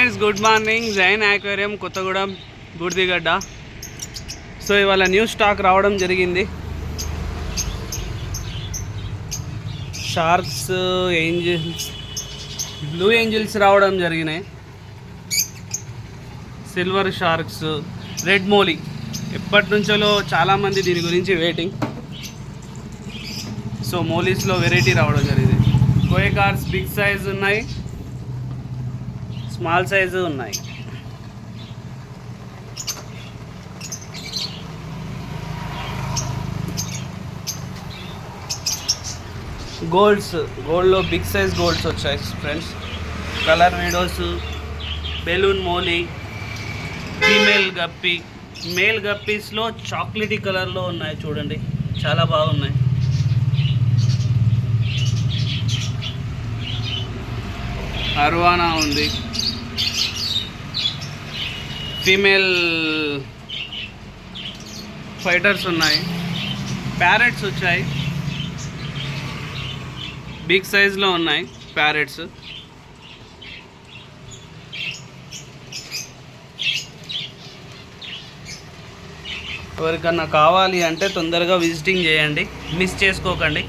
Friends good morning. Jain aquarium Kothagudem Burdigadda. So ఇవాళ new stock రావడం జరిగింది. షార్క్స్, ఏంజిల్స్, బ్లూ ఏంజిల్స్ రావడం జరిగినాయి. Silver sharks, red molly. ఎప్పటి నుంచో చాలామంది దీని గురించి వెయిటింగ్. సో మోలీస్లో వెరైటీ రావడం జరిగింది. కోయ్ కార్స్ బిగ్ సైజ్ ఉన్నాయి, స్మాల్ సైజు ఉన్నాయి. గోల్డ్లో బిగ్ సైజ్ గోల్డ్స్ వచ్చాయి friends. Colour videos, balloon molly, female guppy. Male గప్పీస్లో చాక్లెటీ కలర్లో ఉన్నాయి, చూడండి చాలా బాగున్నాయి. అర్వానా ఉంది, ఫీమేల్ ఫైటర్స్ ఉన్నాయి, ప్యారెట్స్ వచ్చాయి, బిగ్ సైజ్లో ఉన్నాయి ప్యారెట్స్. ఎవరికన్నా కావాలి అంటే తొందరగా విజిటింగ్ చేయండి, మిస్ చేసుకోకండి.